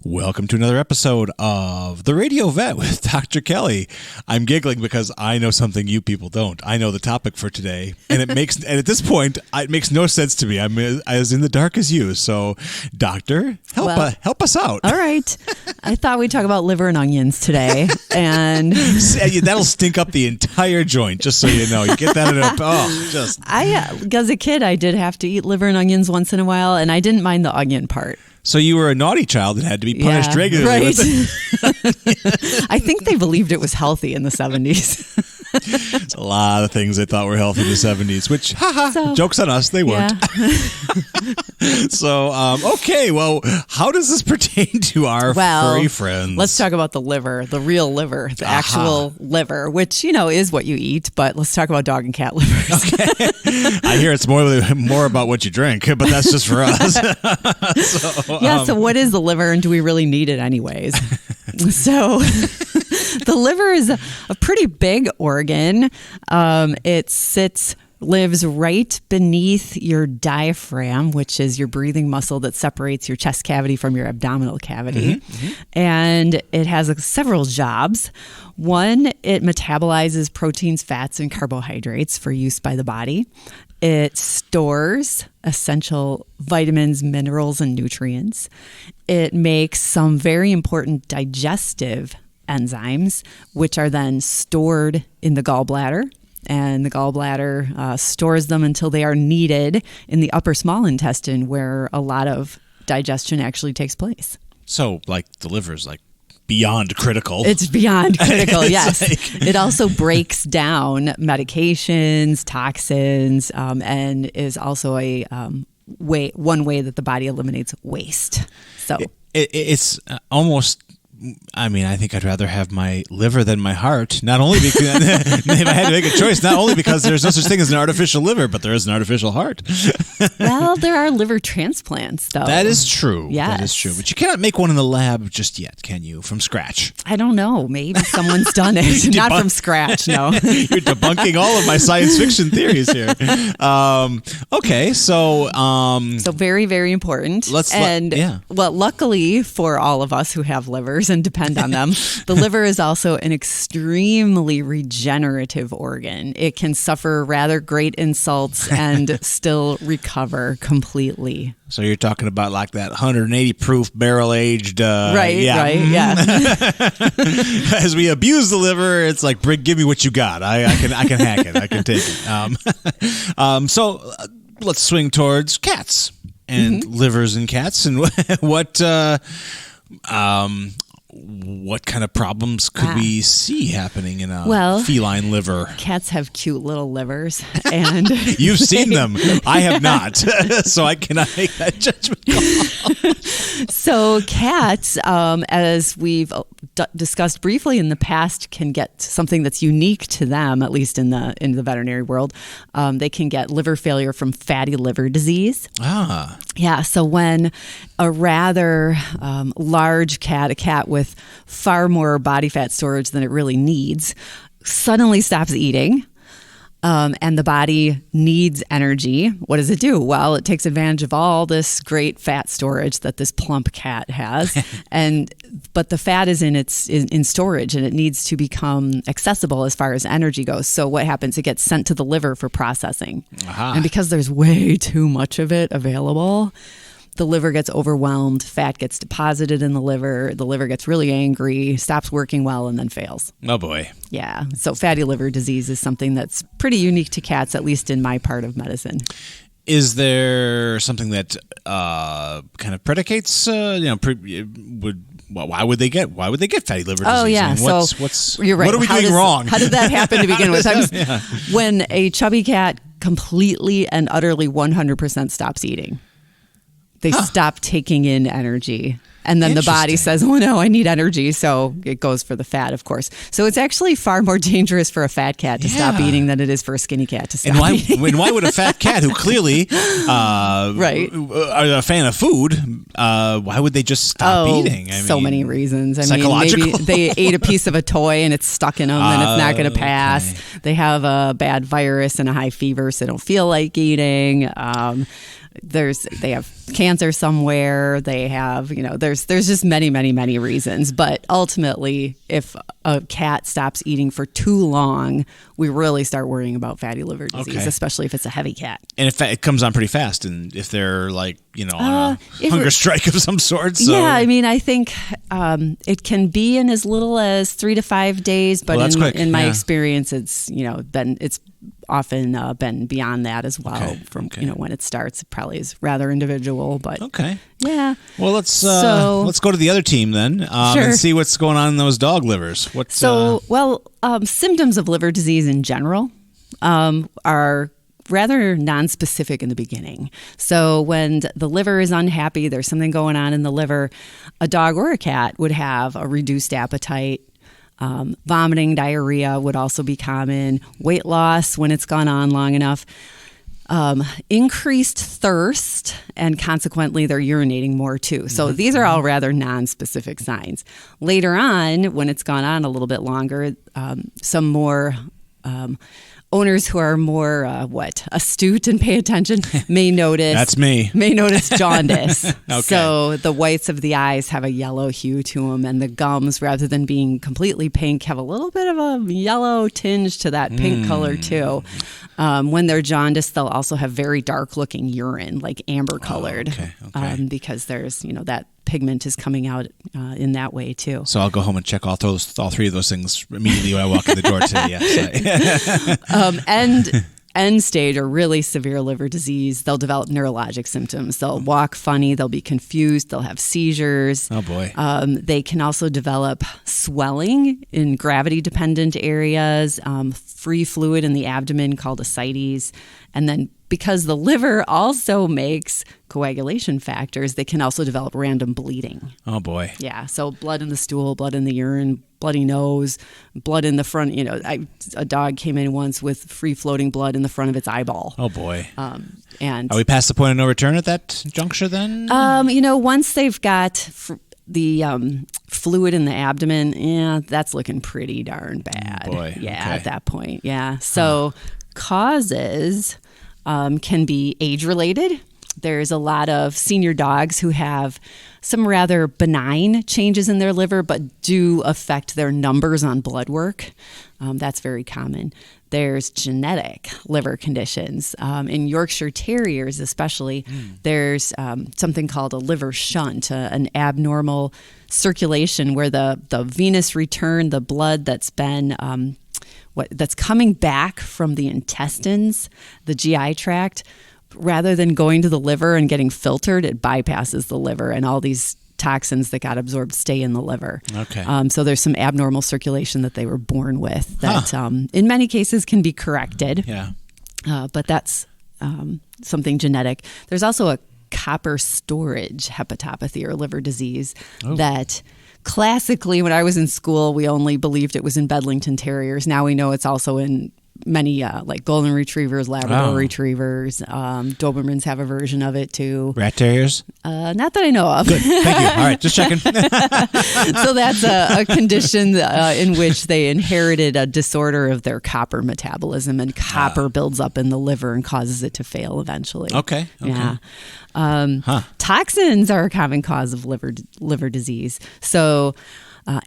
Welcome to another episode of The Radio Vet with Dr. Kelly. I'm giggling because I know something you people don't. I know the topic for today, and at this point, it makes no sense to me. I'm as in the dark as you. So, Doctor, help us out. All right. I thought we'd talk about liver and onions today, and that'll stink up the entire joint. Just so you know, you get that in as a kid, I did have to eat liver and onions once in a while, and I didn't mind the onion part. So you were a naughty child that had to be punished regularly. Right. I think they believed it was healthy in the 70s. It's a lot of things they thought were healthy in the 70s, which, joke's on us, they weren't. Yeah. So, okay, well, how does this pertain to our furry friends? Let's talk about the liver, the real liver, the actual liver, which, is what you eat, but let's talk about dog and cat livers. Okay. I hear it's more about what you drink, but that's just for us. So what is the liver, and do we really need it anyways? So the liver is a pretty big organ. It lives right beneath your diaphragm, which is your breathing muscle that separates your chest cavity from your abdominal cavity. Mm-hmm. And it has several jobs. One, it metabolizes proteins, fats, and carbohydrates for use by the body. It stores essential vitamins, minerals, and nutrients. It makes some very important digestive enzymes, which are then stored in the gallbladder. And the gallbladder stores them until they are needed in the upper small intestine, where a lot of digestion actually takes place. So, the liver's beyond critical. It's beyond critical, yes. It also breaks down medications, toxins, and is also one way that the body eliminates waste. So it's almost... I think I'd rather have my liver than my heart. Not only because if I had to make a choice, not only because there's no such thing as an artificial liver, but there is an artificial heart. Well, there are liver transplants, though. That is true. Yes. That is true. But you cannot make one in the lab just yet, can you? From scratch? I don't know. Maybe someone's done it. Not from scratch, no. You're debunking all of my science fiction theories here. Okay, so... so very, very important. Luckily for all of us who have livers and depend on them, the liver is also an extremely regenerative organ. It can suffer rather great insults and still recover completely. So you're talking about that 180 proof barrel aged, right? Yeah. As we abuse the liver, it's give me what you got. I can hack it. I can take it. So let's swing towards cats and livers and cats and what kind of problems could we see happening in a feline liver? Cats have cute little livers, and you've seen them. I have not, so I cannot make that judgment call. So cats, as we've discussed briefly in the past, can get something that's unique to them, at least in the veterinary world. They can get liver failure from fatty liver disease. Ah. Yeah, so when a rather large cat, a cat with far more body fat storage than it really needs, suddenly stops eating, and the body needs energy, what does it do? Well, it takes advantage of all this great fat storage that this plump cat has, but the fat is in storage, and it needs to become accessible as far as energy goes. So what happens? It gets sent to the liver for processing. Aha. And because there's way too much of it available, the liver gets overwhelmed, fat gets deposited in the liver gets really angry, stops working well, and then fails. Oh, boy. Yeah. So fatty liver disease is something that's pretty unique to cats, at least in my part of medicine. Is there something that kind of predicates, why would they get fatty liver disease? Oh, yeah. You're right. What are we doing wrong? How did that happen to begin with? When a chubby cat completely and utterly 100% stops eating, they stop taking in energy. And then the body says, oh, no, I need energy. So it goes for the fat, of course. So it's actually far more dangerous for a fat cat to stop eating than it is for a skinny cat to stop eating. And why would a fat cat who clearly are a fan of food, why would they just stop eating? So many reasons. Psychological. Maybe they ate a piece of a toy and it's stuck in them and it's not going to pass. Okay. They have a bad virus and a high fever, so they don't feel like eating. they have cancer somewhere. They have, there's just many reasons. But ultimately, if a cat stops eating for too long, we really start worrying about fatty liver disease, especially if it's a heavy cat. And it comes on pretty fast, and if they're like, on a hunger strike of some sort. So. Yeah, I mean, I think it can be in as little as 3 to 5 days, but in my experience, it's it's often been beyond that as well. When it starts, it probably is rather individual, but yeah. Well, let's go to the other team then, and see what's going on in those dog livers. Symptoms of liver disease in general are rather nonspecific in the beginning. So when the liver is unhappy, there's something going on in the liver, a dog or a cat would have a reduced appetite. Vomiting, diarrhea would also be common. Weight loss when it's gone on long enough. Increased thirst, and consequently they're urinating more too. So these are all rather nonspecific signs. Later on, when it's gone on a little bit longer, some more owners who are more astute and pay attention may notice. That's me. May notice jaundice. So the whites of the eyes have a yellow hue to them, and the gums, rather than being completely pink, have a little bit of a yellow tinge to that pink color too. When they're jaundiced, they'll also have very dark looking urine, like amber colored, because there's that pigment is coming out in that way too. So I'll go home and check all three of those things immediately when I walk in the door today. Yeah. End stage or really severe liver disease, they'll develop neurologic symptoms. They'll walk funny. They'll be confused. They'll have seizures. Oh boy. They can also develop swelling in gravity-dependent areas, free fluid in the abdomen called ascites, and then because the liver also makes coagulation factors, they can also develop random bleeding. Oh, boy. Yeah, so blood in the stool, blood in the urine, bloody nose, blood in the front. A dog came in once with free-floating blood in the front of its eyeball. Oh, boy. And are we past the point of no return at that juncture then? Once they've got the fluid in the abdomen, that's looking pretty darn bad. Oh, boy. Yeah, at that point, yeah. So causes can be age-related. There's a lot of senior dogs who have some rather benign changes in their liver, but do affect their numbers on blood work. That's very common. There's genetic liver conditions. In Yorkshire Terriers especially, there's something called a liver shunt, an abnormal circulation where the venous return, the blood that's been that's coming back from the intestines, the GI tract, rather than going to the liver and getting filtered, it bypasses the liver, and all these toxins that got absorbed stay in the liver. Okay. So there's some abnormal circulation that they were born with that in many cases can be corrected. Yeah. But that's something genetic. There's also a copper storage hepatopathy or liver disease that classically, when I was in school, we only believed it was in Bedlington Terriers. Now we know it's also in many like golden retrievers, Labrador retrievers. Dobermans have a version of it too. Rat terriers? Not that I know of. Good. Thank you. All right, just checking. So that's a condition in which they inherited a disorder of their copper metabolism, and copper builds up in the liver and causes it to fail eventually. Okay. Yeah. Toxins are a common cause of liver disease. So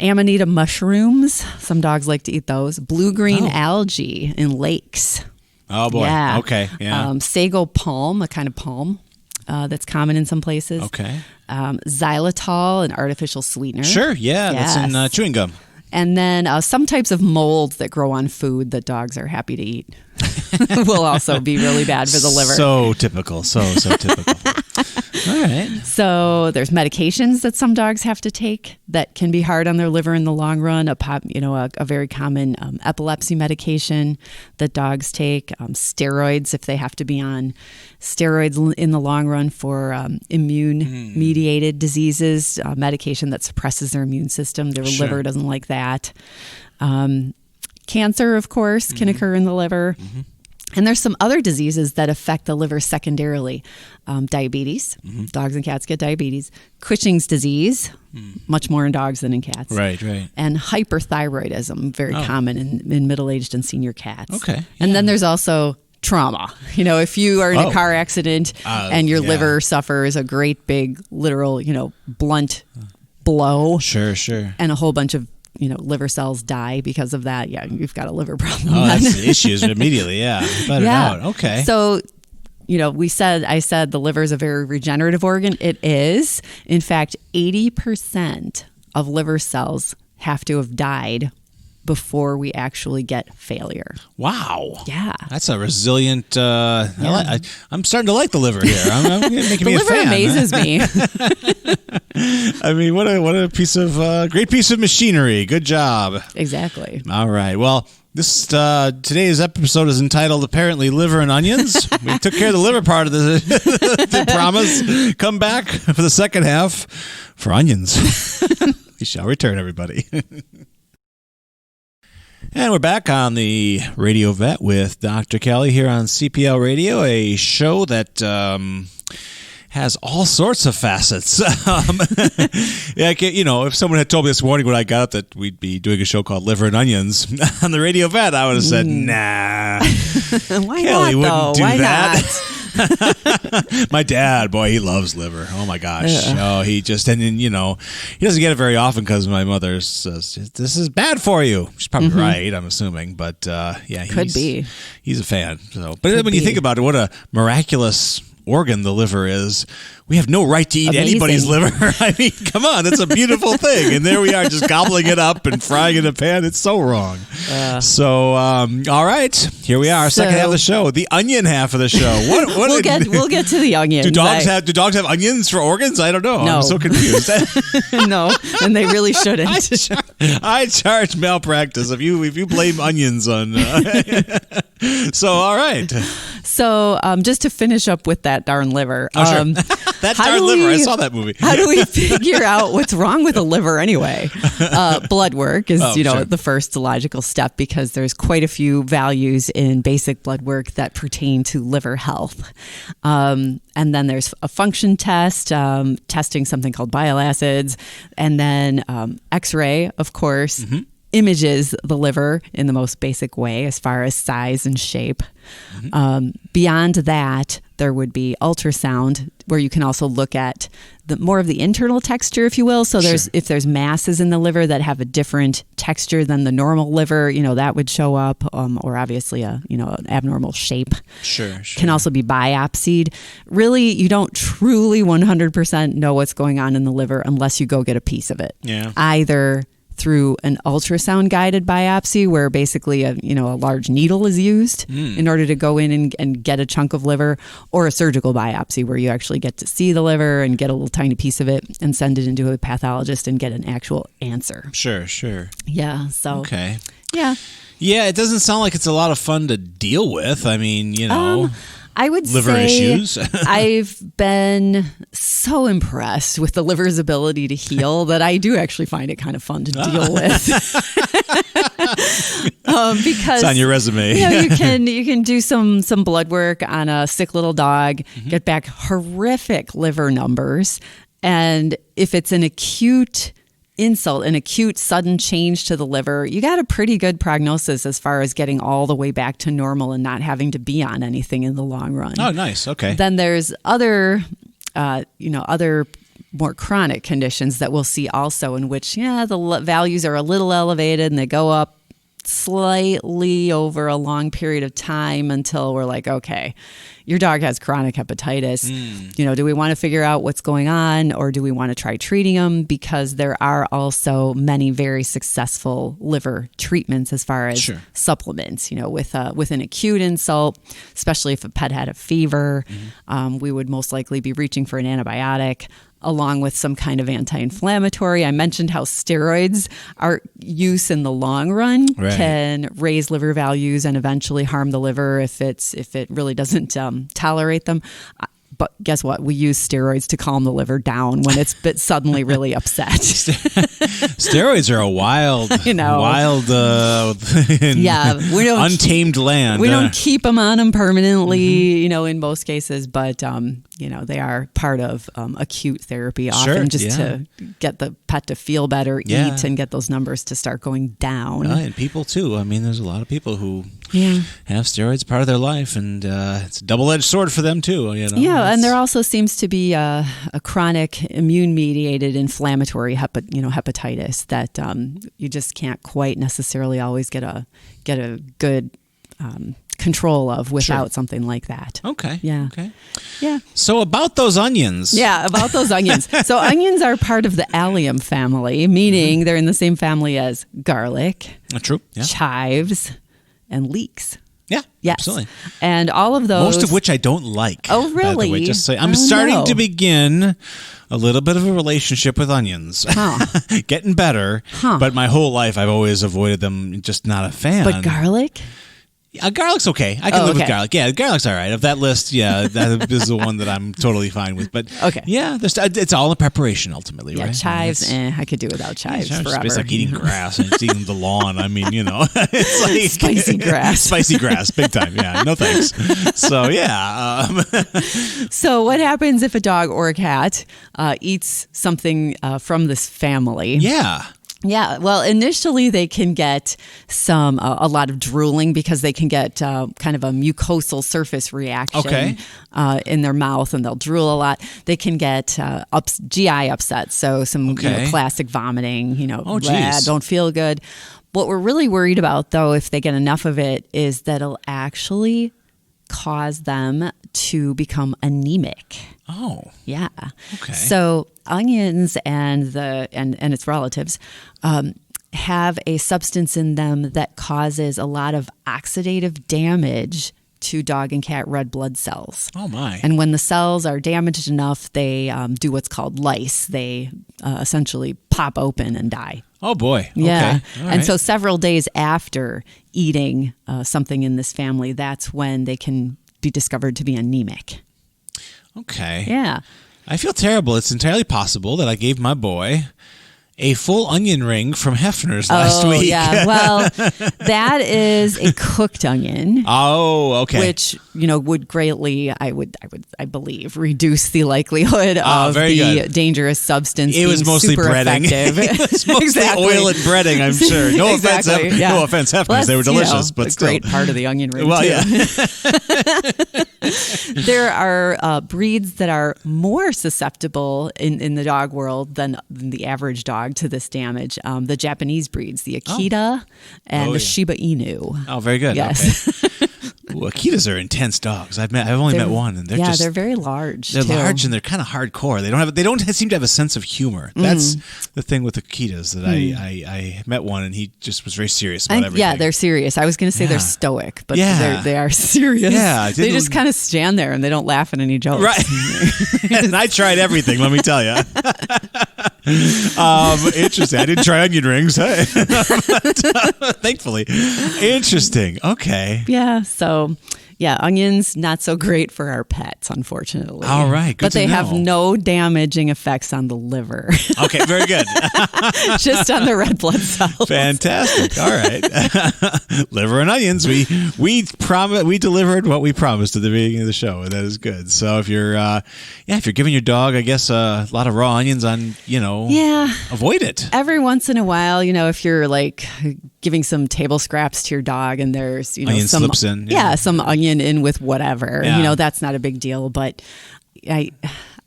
Amanita mushrooms, some dogs like to eat those. Blue-green algae in lakes. Oh, boy. Yeah. Okay. Yeah. Sago palm, a kind of palm that's common in some places. Okay. Xylitol, an artificial sweetener. Sure. Yeah. Yes. That's in chewing gum. And then some types of molds that grow on food that dogs are happy to eat will also be really bad for the liver. So typical. So typical. All right. So there's medications that some dogs have to take that can be hard on their liver in the long run. A very common epilepsy medication that dogs take. Steroids, if they have to be on steroids in the long run for immune-mediated diseases, medication that suppresses their immune system. Their liver doesn't like that. Cancer, of course, can occur in the liver. Mm-hmm. And there's some other diseases that affect the liver secondarily. Diabetes. Mm-hmm. Dogs and cats get diabetes. Cushing's disease, much more in dogs than in cats. Right. And hyperthyroidism, very common in middle-aged and senior cats. Okay. And then there's also trauma. If you are in a car accident and your yeah. liver suffers a great big literal, blunt blow. Sure. And a whole bunch of, liver cells die because of that. Yeah, you've got a liver problem. Oh, that's the issues immediately. Yeah. Better out. Okay. So, I said the liver is a very regenerative organ. It is. In fact, 80% of liver cells have to have died before we actually get failure. Wow. Yeah. That's a resilient, I'm starting to like the liver here. I'm making me a fan. The liver amazes me. I mean, what a piece of, great piece of machinery. Good job. Exactly. All right. Well, today's episode is entitled apparently Liver and Onions. We took care of the liver part of the promise. Come back for the second half for onions. We shall return, everybody. And we're back on the Radio Vet with Dr. Kelly here on CPL Radio, a show that has all sorts of facets. If someone had told me this morning when I got up that we'd be doing a show called Liver and Onions on the Radio Vet, I would have said, nah. Why Kelly not, wouldn't though? do Why that. not? My dad, boy, he loves liver. Oh my gosh. Oh, he doesn't get it very often because my mother says, this is bad for you. She's probably right, I'm assuming. But he's a fan. So, but when you think about it, what a miraculous organ the liver is. We have no right to eat anybody's liver. I mean, come on, it's a beautiful thing. And there we are just gobbling it up and frying it in a pan. It's so wrong. All right, here we are, second half of the show, the onion half of the show. We'll get to the onions. Do dogs have onions for organs? I don't know. No. I'm so confused. No, and they really shouldn't. I charge malpractice if you blame onions on. So all right. So just to finish up with that darn liver. Oh, sure. That darn liver. I saw that movie. How do we figure out what's wrong with a liver anyway? Blood work is, sure. the first logical step because there's quite a few values in basic blood work that pertain to liver health. And then there's a function test, testing something called bile acids, and then X-ray, of course. Mm-hmm. Images the liver in the most basic way as far as size and shape. Mm-hmm. Beyond that, there would be ultrasound where you can also look at more of the internal texture, if you will. So if there's masses in the liver that have a different texture than the normal liver, that would show up, or obviously an abnormal shape. Sure. Can also be biopsied. Really, you don't truly 100% know what's going on in the liver unless you go get a piece of it. Yeah. Either through an ultrasound guided biopsy where basically a large needle is used in order to go in and get a chunk of liver, or a surgical biopsy where you actually get to see the liver and get a little tiny piece of it and send it into a pathologist and get an actual answer. Sure. Yeah. So. Okay. Yeah. Yeah, it doesn't sound like it's a lot of fun to deal with. I mean, I would liver say issues. I've been so impressed with the liver's ability to heal that I do actually find it kind of fun to deal with. Because it's on your resume. You can do some blood work on a sick little dog, get back horrific liver numbers, and if it's an acute insult, an acute sudden change to the liver, you got a pretty good prognosis as far as getting all the way back to normal and not having to be on anything in the long run. Oh, nice. Okay. Then there's other more chronic conditions that we'll see also in which, the values are a little elevated and they go up slightly over a long period of time until we're like, okay, your dog has chronic hepatitis. Do we want to figure out what's going on, or do we want to try treating them? Because there are also many very successful liver treatments as far as supplements. With an acute insult, especially if a pet had a fever, we would most likely be reaching for an antibiotic, along with some kind of anti-inflammatory. I mentioned how steroids are use in the long run can raise liver values and eventually harm the liver if it really doesn't tolerate them. But guess what? We use steroids to calm the liver down when it's suddenly really upset. Steroids are a wild, untamed land. We don't keep them on them permanently, in most cases, but they are part of acute therapy often to get the pet to feel better, eat, and get those numbers to start going down. And people too. I mean, there's a lot of people who have steroids part of their life, and it's a double-edged sword for them too. Yeah, and there also seems to be a chronic immune-mediated inflammatory hepatitis that you just can't quite necessarily always get a good control of without something like that. Okay. Yeah. Okay. Yeah. So about those onions. Yeah, about those onions. So onions are part of the allium family, meaning they're in the same family as garlic, True. Yeah. chives, and leeks. Yeah. Yes. Absolutely. And all of those. Most of which I don't like. Oh, really? By the way, just say I'm starting to begin a little bit of a relationship with onions. Huh. Getting better. Huh. But my whole life I've always avoided them. Just not a fan. But garlic? Garlic's okay. I can live with garlic. Yeah, garlic's all right. Of that list, that is the one that I'm totally fine with. But yeah, it's all in preparation ultimately, right? Chives, I could do without chives forever. It's like eating grass and it's eating the lawn. I mean, it's like spicy grass. Spicy grass, big time. Yeah, no thanks. So yeah. So what happens if a dog or a cat eats something from this family? Yeah. Yeah, well, initially they can get a lot of drooling because they can get kind of a mucosal surface reaction in their mouth, and they'll drool a lot. They can get GI upset, so some classic vomiting, don't feel good. What we're really worried about, though, if they get enough of it, is that it'll actually cause them to become anemic. Oh. Yeah. Okay. So onions and its relatives have a substance in them that causes a lot of oxidative damage to dog and cat red blood cells. Oh my. And when the cells are damaged enough, they do what's called lyse. They essentially pop open and die. Oh boy. Yeah. Okay. All And right. so several days after eating something in this family, that's when they can be discovered to be anemic. Okay. Yeah. I feel terrible. It's entirely possible that I gave my boy a full onion ring from Hefner's last week. Yeah. Well, that is a cooked onion. Oh, okay. Which, would greatly, I believe, reduce the likelihood of the dangerous substance. It was mostly super breading. Effective. It was mostly oil and breading, I'm sure. No offense, no offense, Hefner's. They were delicious, but still. Great part of the onion ring. Well, too. yeah. There are breeds that are more susceptible in the dog world than the average dog to this damage. The Japanese breeds, the Akita and the Shiba Inu. Oh, very good. Yes. Okay. Ooh, Akitas are intense dogs. I've only met one, and they're very large. They're large and they're kind of hardcore. They don't seem to have a sense of humor. That's the thing with Akitas that I met one, and he just was very serious about everything. Yeah, they're serious. I was going to say they're stoic, but they are serious. Yeah, they just kind of stand there and they don't laugh at any jokes. Right. And I tried everything. Let me tell you. Interesting. I didn't try onion rings. Hey. Thankfully. Interesting. Okay. Yeah. So, onions, not so great for our pets, unfortunately. All right. Good but they to know. have no damaging effects on the liver. Okay. Very good. Just on the red blood cells. Fantastic. All right. Liver and onions. We delivered what we promised at the beginning of the show, and that is good. So if you're giving your dog, I guess, a lot of raw onions on, avoid it. Every once in a while, if you're like giving some table scraps to your dog and there's, onion some slips in. some onion in with whatever, that's not a big deal. But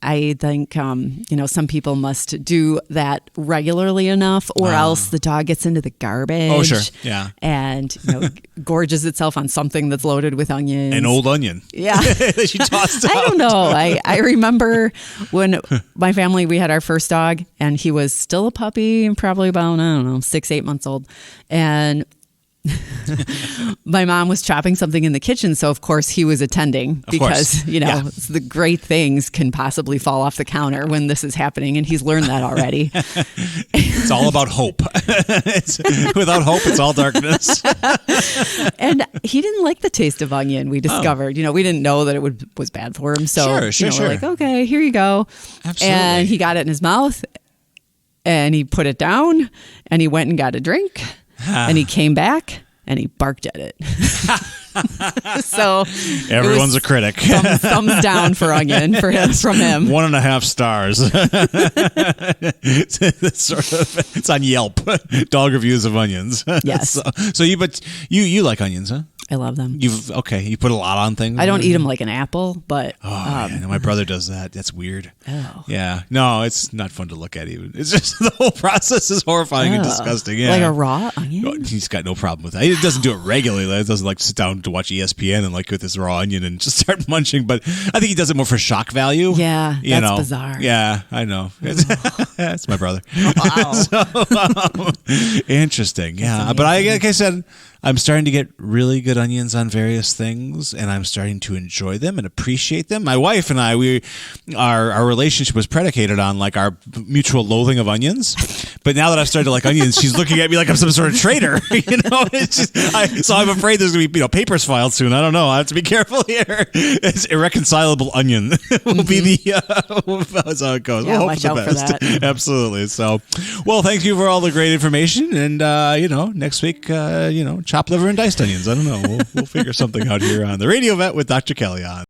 I think, some people must do that regularly enough or else the dog gets into the garbage. Oh, sure. Yeah. And, gorges itself on something that's loaded with onions. An old onion. Yeah. That she tossed out. I don't know. I remember when my family, we had our first dog and he was still a puppy and probably about, 6-8 months old. And my mom was chopping something in the kitchen, so of course he was attending because the great things can possibly fall off the counter when this is happening, and he's learned that already. It's all about hope. Without hope, it's all darkness. And he didn't like the taste of onion. We discovered, we didn't know that it was bad for him. So sure. we're like, okay, here you go. Absolutely. And he got it in his mouth, and he put it down, and he went and got a drink. And he came back and he barked at it. So everyone's a critic. Thumbs down for onion from him. 1.5 stars. It's on Yelp. Dog reviews of onions. Yes. So you like onions, huh? I love them. You put a lot on things? I don't eat them like an apple, but yeah, my brother does that. That's weird. Oh. Yeah. No, it's not fun to look at even. It's just the whole process is horrifying and disgusting. Yeah. Like a raw onion? He's got no problem with that. He doesn't do it regularly. He doesn't like sit down to watch ESPN and like get this raw onion and just start munching. But I think he does it more for shock value. Yeah, that's bizarre. Yeah, I know. It's my brother. Wow. So, interesting. Yeah, but like I said, I'm starting to get really good onions on various things, and I'm starting to enjoy them and appreciate them. My wife and I, our relationship was predicated on like our mutual loathing of onions. But now that I've started to like onions, she's looking at me like I'm some sort of traitor. It's just, so I'm afraid there's going to be papers filed soon. I don't know. I have to be careful here. It's irreconcilable onion will be the that's how it goes. Yeah, we'll watch hope out for the best. for that. Absolutely. So, well, thank you for all the great information, and next week, chopped liver and diced onions. I don't know. We'll figure something out here on the Radio Vet with Dr. Kelly on.